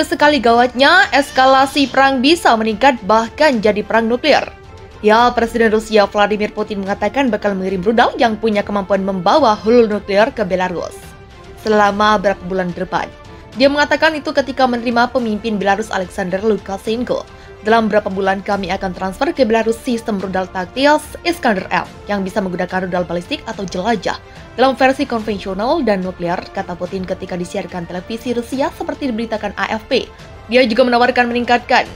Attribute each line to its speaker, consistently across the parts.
Speaker 1: sekali gawatnya, eskalasi perang bisa meningkat bahkan jadi perang nuklir. Ya, Presiden Rusia Vladimir Putin mengatakan bakal mengirim rudal yang punya kemampuan membawa hulu nuklir ke Belarus selama beberapa bulan depan. Dia mengatakan itu ketika menerima pemimpin Belarus Alexander Lukashenko. Dalam beberapa bulan kami akan transfer ke Belarus sistem rudal taktis Iskander-M yang bisa menggunakan rudal balistik atau jelajah dalam versi konvensional dan nuklir, kata Putin ketika disiarkan televisi Rusia seperti diberitakan AFP. Dia juga menawarkan meningkatkan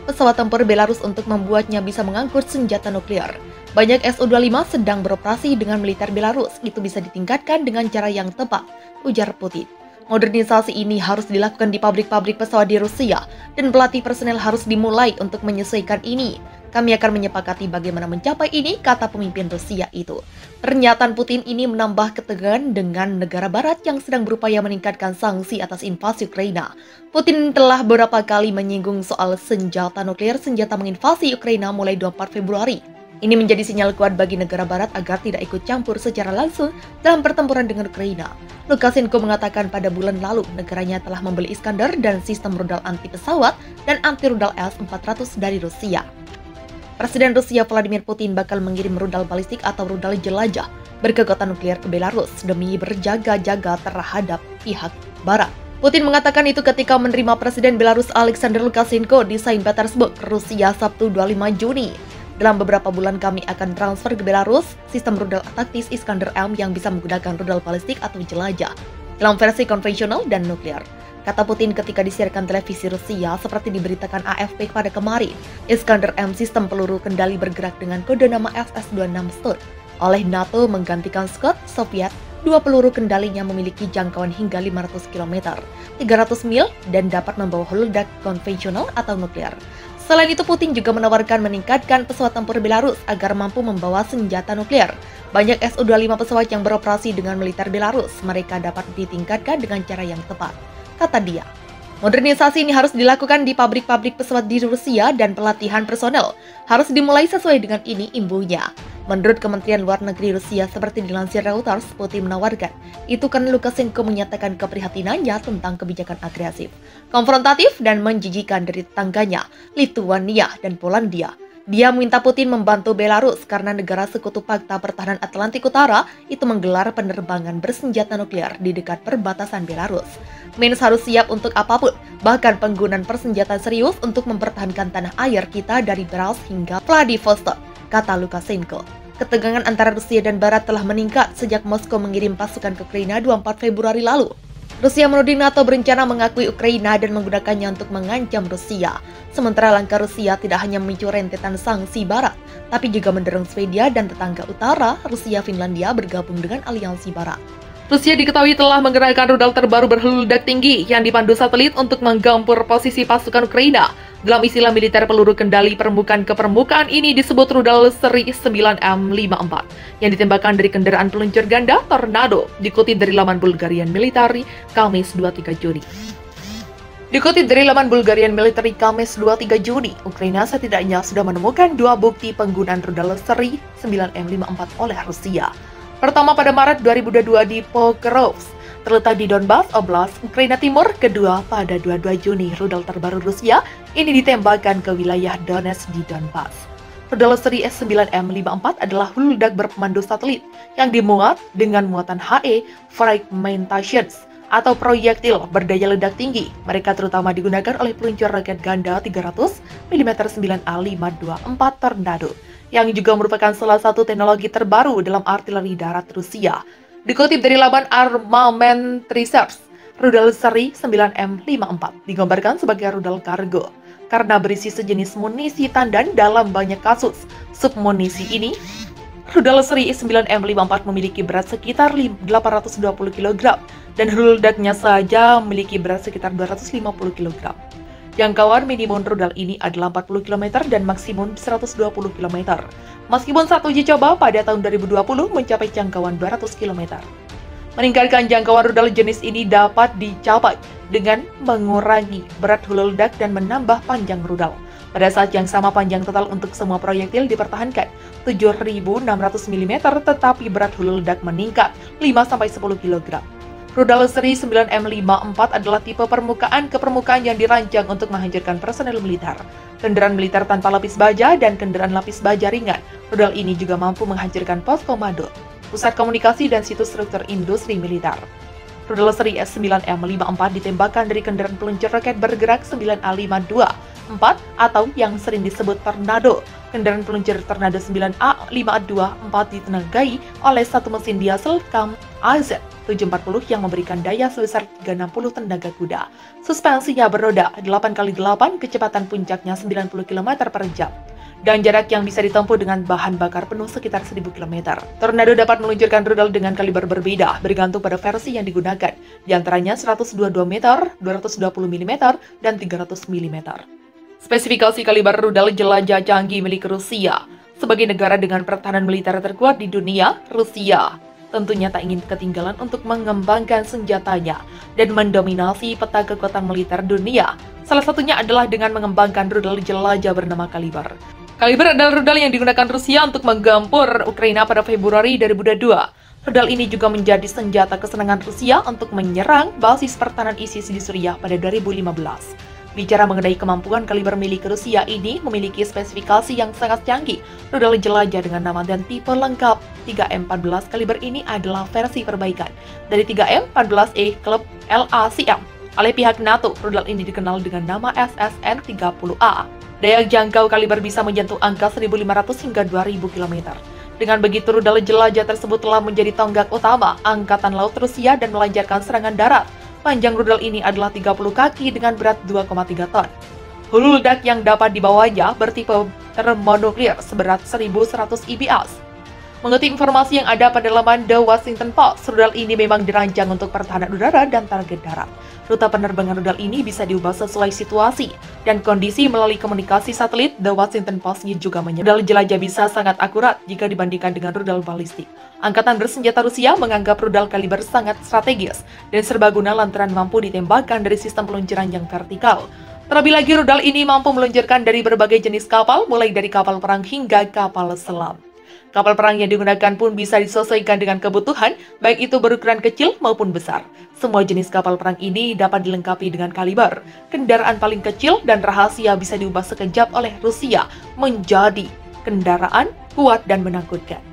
Speaker 1: pesawat tempur Belarus untuk membuatnya bisa mengangkut senjata nuklir. Banyak Su-25 sedang beroperasi dengan militer Belarus, itu bisa ditingkatkan dengan cara yang tepat, ujar Putin. Modernisasi ini harus dilakukan di pabrik-pabrik pesawat di Rusia, dan pelatih personel harus dimulai untuk menyesuaikan ini. Kami akan menyepakati bagaimana mencapai ini, kata pemimpin Rusia itu. Pernyataan Putin ini menambah ketegangan dengan negara barat yang sedang berupaya meningkatkan sanksi atas invasi Ukraina. Putin telah beberapa kali menyinggung soal senjata nuklir senjata menginvasi Ukraina mulai 24 Februari. Ini menjadi sinyal kuat bagi negara barat agar tidak ikut campur secara langsung dalam pertempuran dengan Ukraina. Lukashenko mengatakan pada bulan lalu negaranya telah membeli Iskander dan sistem rudal anti pesawat dan anti rudal S-400 dari Rusia. Presiden Rusia Vladimir Putin bakal mengirim rudal balistik atau rudal jelajah berkekuatan nuklir ke Belarus demi berjaga-jaga terhadap pihak barat. Putin mengatakan itu ketika menerima Presiden Belarus Alexander Lukashenko di Saint Petersburg, Rusia Sabtu 25 Juni. Dalam beberapa bulan kami akan transfer ke Belarus sistem rudal taktis Iskander-M yang bisa menggunakan rudal balistik atau jelajah dalam versi konvensional dan nuklir, kata Putin ketika disiarkan televisi Rusia seperti diberitakan AFP pada kemarin. Iskander-M sistem peluru kendali bergerak dengan kode nama SS-26 Sturm oleh NATO menggantikan Scud Soviet. Dua peluru kendalinya memiliki jangkauan hingga 500 km, 300 mil, dan dapat membawa holodak konvensional atau nuklir. Selain itu, Putin juga menawarkan meningkatkan pesawat tempur Belarus agar mampu membawa senjata nuklir. Banyak Su-25 pesawat yang beroperasi dengan militer Belarus, mereka dapat ditingkatkan dengan cara yang tepat, kata dia. Modernisasi ini harus dilakukan di pabrik-pabrik pesawat di Rusia dan pelatihan personel harus dimulai sesuai dengan ini, imbunya. Menurut Kementerian Luar Negeri Rusia seperti dilansir Reuters, Putin menawarkan itu karena Lukashenko menyatakan keprihatinannya tentang kebijakan agresif, konfrontatif, dan menjijikan dari tetangganya, Lithuania dan Polandia. Dia meminta Putin membantu Belarus karena negara sekutu Fakta Pertahanan Atlantik Utara itu menggelar penerbangan bersenjata nuklir di dekat perbatasan Belarus. Minsk harus siap untuk apapun, bahkan penggunaan persenjataan serius untuk mempertahankan tanah air kita dari Brest hingga Vladivostok, kata Lukashenko. Ketegangan antara Rusia dan Barat telah meningkat sejak Moskow mengirim pasukan ke Ukraina 24 Februari lalu. Rusia menuding NATO berencana mengakui Ukraina dan menggunakannya untuk mengancam Rusia. Sementara langkah Rusia tidak hanya memicu rentetan sanksi Barat, tapi juga mendorong Swedia dan tetangga utara, Rusia Finlandia bergabung dengan aliansi Barat. Rusia diketahui telah menggerakkan rudal terbaru berhuludak tinggi yang dipandu satelit untuk menggempur posisi pasukan Ukraina. Dalam istilah militer, peluru kendali permukaan ke permukaan ini disebut rudal seri 9M54 yang ditembakkan dari kendaraan peluncur ganda Tornado, dikutip dari laman Bulgarian Military Kamis 23 Juni. Dikutip dari laman Bulgarian Military Kamis 23 Juni, Ukraina setidaknya sudah menemukan dua bukti penggunaan rudal seri 9M54 oleh Rusia. Pertama pada Maret 2022 di Pokrovsk, terletak di Donbas Oblast, Ukraina Timur. Kedua pada 22 Juni, rudal terbaru Rusia ini ditembakkan ke wilayah Donetsk di Donbas. Rudal seri S9M54 adalah huludak berpemandu satelit yang dimuat dengan muatan HE fragmentations atau proyektil berdaya ledak tinggi. Mereka terutama digunakan oleh peluncur roket ganda 300 mm 9A524 Tornado, yang juga merupakan salah satu teknologi terbaru dalam artileri darat Rusia. Dikutip dari laman Armament Research, rudal seri 9M54 digambarkan sebagai rudal kargo karena berisi sejenis munisi tandan dalam banyak kasus. Submunisi ini, rudal seri 9M54 memiliki berat sekitar 820 kg dan huludaknya saja memiliki berat sekitar 250 kg. Jangkauan minimum rudal ini adalah 40 km dan maksimum 120 km. Meskipun saat uji coba pada tahun 2020 mencapai jangkauan 200 km. Meningkatkan jangkauan rudal jenis ini dapat dicapai dengan mengurangi berat hulu ledak dan menambah panjang rudal. Pada saat yang sama, panjang total untuk semua proyektil dipertahankan 7.600 mm, tetapi berat hulu ledak meningkat 5-10 kg. Rudal seri 9M54 adalah tipe permukaan ke permukaan yang dirancang untuk menghancurkan personel militer, kendaraan militer tanpa lapis baja, dan kendaraan lapis baja ringan. Rudal ini juga mampu menghancurkan pos komando, pusat komunikasi, dan situs struktur industri militer. Rudal seri S9M54 ditembakkan dari kendaraan peluncur roket bergerak 9A524 atau yang sering disebut Tornado. Kendaraan peluncur Tornado 9A524 ditenagai oleh satu mesin diesel CAM AZ740 yang memberikan daya sebesar 360 tenaga kuda. Suspensinya beroda 8x8, kecepatan puncaknya 90 km per jam. Dan jarak yang bisa ditempuh dengan bahan bakar penuh sekitar 1000 km. Tornado dapat meluncurkan rudal dengan kaliber berbeda, bergantung pada versi yang digunakan, di antaranya 122 meter, 220 mm, dan 300 mm. Spesifikasi kaliber rudal jelajah canggih milik Rusia. Sebagai negara dengan pertahanan militer terkuat di dunia, Rusia tentunya tak ingin ketinggalan untuk mengembangkan senjatanya dan mendominasi peta kekuatan militer dunia. Salah satunya adalah dengan mengembangkan rudal jelajah bernama Kaliber. Kaliber adalah rudal yang digunakan Rusia untuk menggempur Ukraina pada Februari 2022. Rudal ini juga menjadi senjata kesenangan Rusia untuk menyerang basis pertahanan ISIS di Suriah pada 2015. Bicara mengenai kemampuan kaliber milik Rusia ini memiliki spesifikasi yang sangat canggih. Rudal jelajah dengan nama dan tipe lengkap 3M14 kaliber ini adalah versi perbaikan dari 3M14E Club LACM. Oleh pihak NATO, rudal ini dikenal dengan nama SSN-30A. Daya jangkau kaliber bisa menyentuh angka 1.500 hingga 2.000 km. Dengan begitu, rudal jelajah tersebut telah menjadi tonggak utama Angkatan Laut Rusia dan melancarkan serangan darat. Panjang rudal ini adalah 30 kaki dengan berat 2,3 ton. Hulu ledak yang dapat dibawanya bertipe termonuklir seberat 1.100 IBS. Mengutip informasi yang ada pada laman The Washington Post, rudal ini memang dirancang untuk pertahanan udara dan target darat. Rute penerbangan rudal ini bisa diubah sesuai situasi dan kondisi melalui komunikasi satelit. The Washington Post juga menyebut rudal jelajah bisa sangat akurat jika dibandingkan dengan rudal balistik. Angkatan bersenjata Rusia menganggap rudal kaliber sangat strategis dan serbaguna lantaran mampu ditembakkan dari sistem peluncuran yang vertikal. Terlebih lagi, rudal ini mampu meluncurkan dari berbagai jenis kapal, mulai dari kapal perang hingga kapal selam. Kapal perang yang digunakan pun bisa disesuaikan dengan kebutuhan, baik itu berukuran kecil maupun besar. Semua jenis kapal perang ini dapat dilengkapi dengan kaliber. Kendaraan paling kecil dan rahasia bisa diubah sekejap oleh Rusia menjadi kendaraan kuat dan menakutkan.